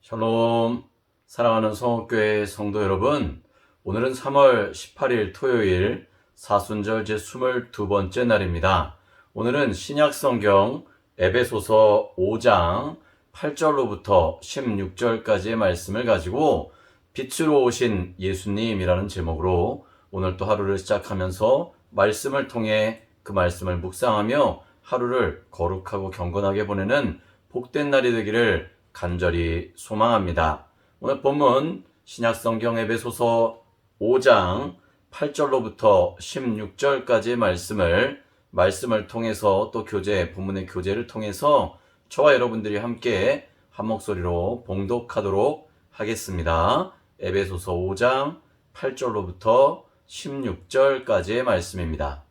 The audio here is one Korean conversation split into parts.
샬롬, 사랑하는 성옥교회 성도 여러분, 오늘은 3월 18일 토요일 사순절 제22번째 날입니다. 오늘은 신약성경 에베소서 5장 8절로부터 16절까지의 말씀을 가지고 빛으로 오신 예수님이라는 제목으로 오늘 또 하루를 시작하면서 말씀을 통해 그 말씀을 묵상하며 하루를 거룩하고 경건하게 보내는 복된 날이 되기를 간절히 소망합니다. 오늘 본문 신약성경 에베소서 5장 8절로부터 16절까지의 말씀을 통해서 또 본문의 교제를 통해서 저와 여러분들이 함께 한 목소리로 봉독하도록 하겠습니다. 에베소서 5장 8절로부터 16절까지의 말씀입니다.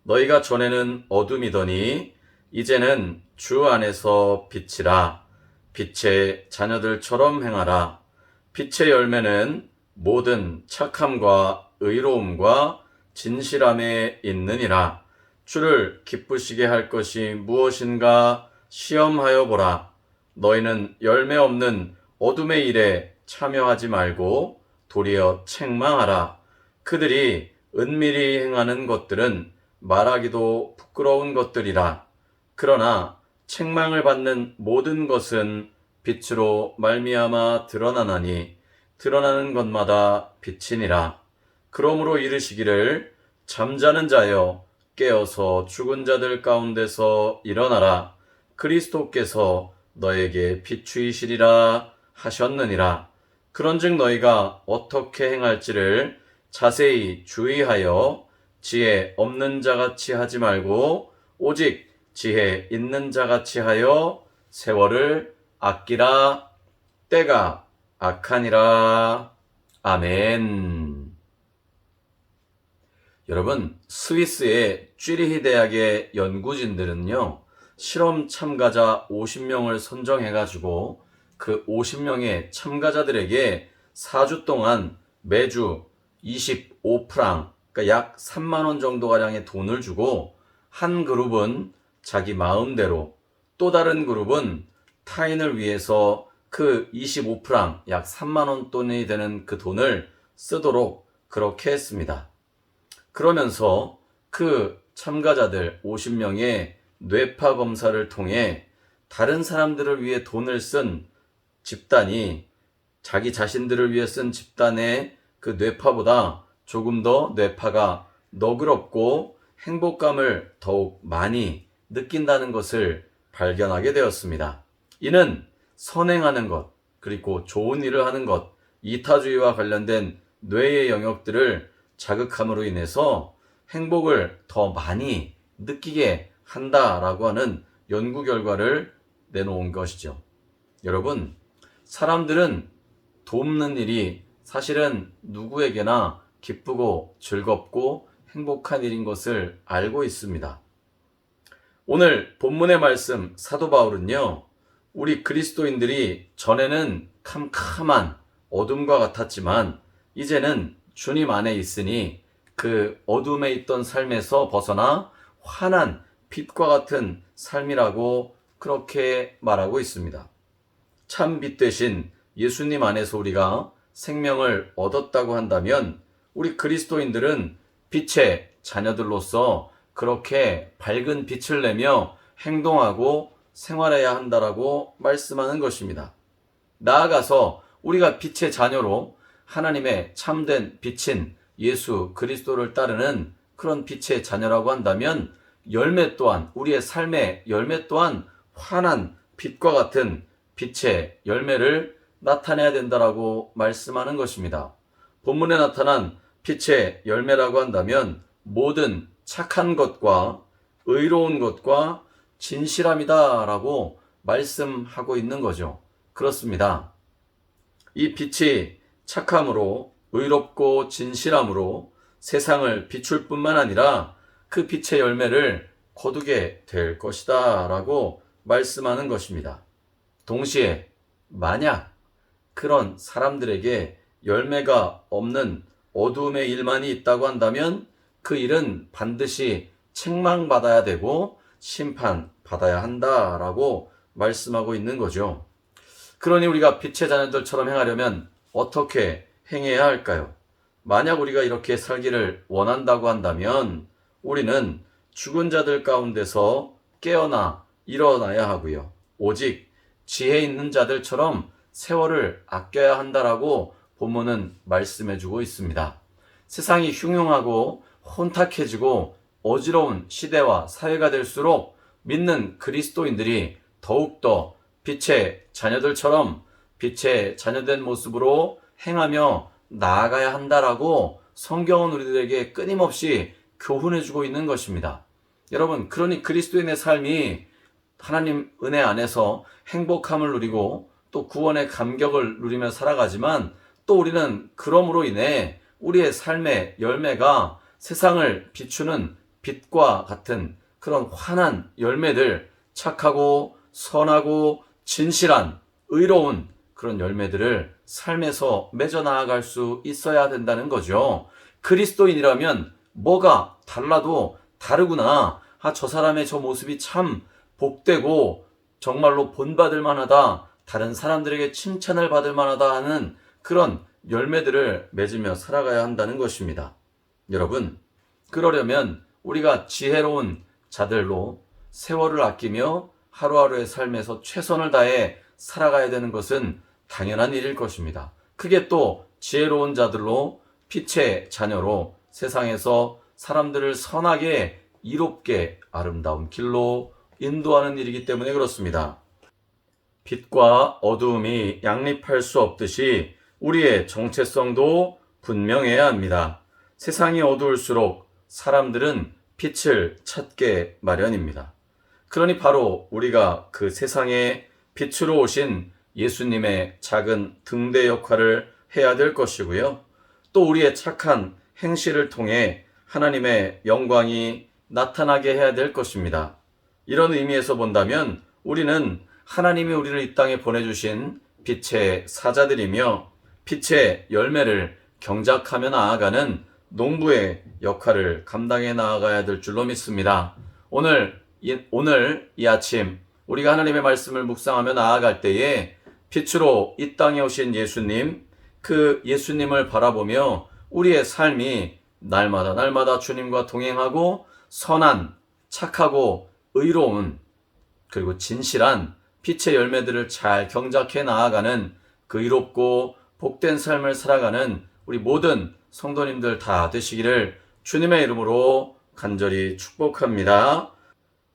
너희가 전에는 어둠이더니 이제는 주 안에서 빛이라. 빛의 자녀들처럼 행하라. 빛의 열매는 모든 착함과 의로움과 진실함에 있느니라. 주를 기쁘시게 할 것이 무엇인가 시험하여 보라. 너희는 열매 없는 어둠의 일에 참여하지 말고 도리어 책망하라. 그들이 은밀히 행하는 것들은 말하기도 부끄러운 것들이라. 그러나 책망을 받는 모든 것은 빛으로 말미암아 드러나나니 드러나는 것마다 빛이니라. 그러므로 이르시기를 잠자는 자여 깨어서 죽은 자들 가운데서 일어나라. 그리스도께서 너에게 비추이시리라 하셨느니라. 그런즉 너희가 어떻게 행할지를 자세히 주의하여 지혜 없는 자같이 하지 말고 오직 지혜 있는 자같이 하여 세월을 아끼라. 때가 악하니라. 아멘. 여러분, 스위스의 쥐리히 대학의 연구진들은요, 실험 참가자 50명을 선정해가지고 그 50명의 참가자들에게 4주 동안 매주 25프랑, 그러니까 약 3만 원 정도가량의 돈을 주고 한 그룹은 자기 마음대로 또 다른 그룹은 타인을 위해서 그 25프랑 약 3만 원 돈이 되는 그 돈을 쓰도록 그렇게 했습니다. 그러면서 그 참가자들 50명의 뇌파 검사를 통해 다른 사람들을 위해 돈을 쓴 집단이 자기 자신들을 위해 쓴 집단의 그 뇌파보다 조금 더 뇌파가 너그럽고 행복감을 더욱 많이 느낀다는 것을 발견하게 되었습니다. 이는 선행하는 것, 그리고 좋은 일을 하는 것, 이타주의와 관련된 뇌의 영역들을 자극함으로 인해서 행복을 더 많이 느끼게 한다라고 하는 연구 결과를 내놓은 것이죠. 여러분, 사람들은 돕는 일이 사실은 누구에게나 기쁘고 즐겁고 행복한 일인 것을 알고 있습니다. 오늘 본문의 말씀 사도 바울은요, 우리 그리스도인들이 전에는 캄캄한 어둠과 같았지만 이제는 주님 안에 있으니 그 어둠에 있던 삶에서 벗어나 환한 빛과 같은 삶이라고 그렇게 말하고 있습니다. 참 빛 대신 예수님 안에서 우리가 생명을 얻었다고 한다면 우리 그리스도인들은 빛의 자녀들로서 그렇게 밝은 빛을 내며 행동하고 생활해야 한다라고 말씀하는 것입니다. 나아가서 우리가 빛의 자녀로 하나님의 참된 빛인 예수 그리스도를 따르는 그런 빛의 자녀라고 한다면 열매 또한, 우리의 삶의 열매 또한 환한 빛과 같은 빛의 열매를 나타내야 된다라고 말씀하는 것입니다. 본문에 나타난 빛의 열매라고 한다면 모든 착한 것과 의로운 것과 진실함이다 라고 말씀하고 있는 거죠. 그렇습니다. 이 빛이 착함으로 의롭고 진실함으로 세상을 비출 뿐만 아니라 그 빛의 열매를 거두게 될 것이다 라고 말씀하는 것입니다. 동시에 만약 그런 사람들에게 열매가 없는 어두움의 일만이 있다고 한다면 그 일은 반드시 책망받아야 되고 심판받아야 한다라고 말씀하고 있는 거죠. 그러니 우리가 빛의 자녀들처럼 행하려면 어떻게 행해야 할까요? 만약 우리가 이렇게 살기를 원한다고 한다면 우리는 죽은 자들 가운데서 깨어나 일어나야 하고요. 오직 지혜 있는 자들처럼 세월을 아껴야 한다라고 본문은 말씀해주고 있습니다. 세상이 흉흉하고 혼탁해지고 어지러운 시대와 사회가 될수록 믿는 그리스도인들이 더욱더 빛의 자녀들처럼 빛의 자녀된 모습으로 행하며 나아가야 한다라고 성경은 우리들에게 끊임없이 교훈해주고 있는 것입니다. 여러분, 그러니 그리스도인의 삶이 하나님 은혜 안에서 행복함을 누리고 또 구원의 감격을 누리며 살아가지만 또 우리는 그러므로 인해 우리의 삶의 열매가 세상을 비추는 빛과 같은 그런 환한 열매들, 착하고 선하고 진실한 의로운 그런 열매들을 삶에서 맺어 나아갈 수 있어야 된다는 거죠. 그리스도인이라면 뭐가 달라도 다르구나. 저 사람의 저 모습이 참 복되고 정말로 본받을 만하다. 다른 사람들에게 칭찬을 받을 만하다 하는 그런 열매들을 맺으며 살아가야 한다는 것입니다. 여러분, 그러려면 우리가 지혜로운 자들로 세월을 아끼며 하루하루의 삶에서 최선을 다해 살아가야 되는 것은 당연한 일일 것입니다. 그게 또 지혜로운 자들로 빛의 자녀로 세상에서 사람들을 선하게 이롭게 아름다운 길로 인도하는 일이기 때문에 그렇습니다. 빛과 어두움이 양립할 수 없듯이 우리의 정체성도 분명해야 합니다. 세상이 어두울수록 사람들은 빛을 찾게 마련입니다. 그러니 바로 우리가 그 세상에 빛으로 오신 예수님의 작은 등대 역할을 해야 될 것이고요. 또 우리의 착한 행실을 통해 하나님의 영광이 나타나게 해야 될 것입니다. 이런 의미에서 본다면 우리는 하나님이 우리를 이 땅에 보내주신 빛의 사자들이며 빛의 열매를 경작하며 나아가는 농부의 역할을 감당해 나아가야 될 줄로 믿습니다. 오늘 이 아침 우리가 하나님의 말씀을 묵상하며 나아갈 때에 빛으로 이 땅에 오신 예수님, 그 예수님을 바라보며 우리의 삶이 날마다 주님과 동행하고 선한, 착하고 의로운 그리고 진실한 빛의 열매들을 잘 경작해 나아가는 그 의롭고 복된 삶을 살아가는 우리 모든 성도님들 다 되시기를 주님의 이름으로 간절히 축복합니다.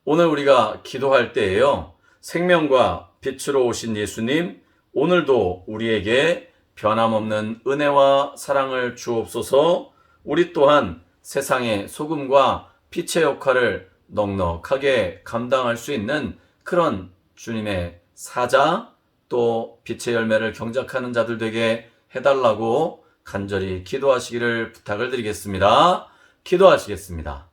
오늘 우리가 기도할 때에요. 생명과 빛으로 오신 예수님, 오늘도 우리에게 변함없는 은혜와 사랑을 주옵소서. 우리 또한 세상의 소금과 빛의 역할을 넉넉하게 감당할 수 있는 그런 주님의 사자, 또 빛의 열매를 경작하는 자들 되게 해달라고 간절히 기도하시기를 부탁을 드리겠습니다. 기도하시겠습니다.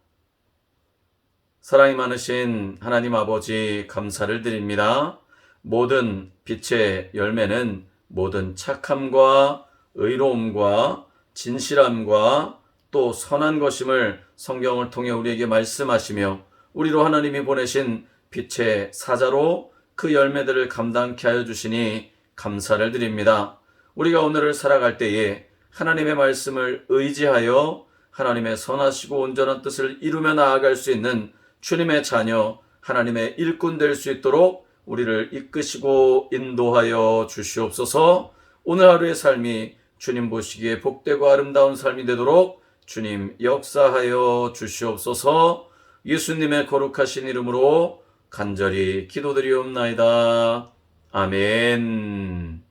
사랑이 많으신 하나님 아버지 감사를 드립니다. 모든 빛의 열매는 모든 착함과 의로움과 진실함과 또 선한 것임을 성경을 통해 우리에게 말씀하시며 우리로 하나님이 보내신 빛의 사자로 그 열매들을 감당케 하여 주시니 감사를 드립니다. 우리가 오늘을 살아갈 때에 하나님의 말씀을 의지하여 하나님의 선하시고 온전한 뜻을 이루며 나아갈 수 있는 주님의 자녀, 하나님의 일꾼 될 수 있도록 우리를 이끄시고 인도하여 주시옵소서. 오늘 하루의 삶이 주님 보시기에 복되고 아름다운 삶이 되도록 주님 역사하여 주시옵소서. 예수님의 거룩하신 이름으로 간절히 기도드리옵나이다. 아멘.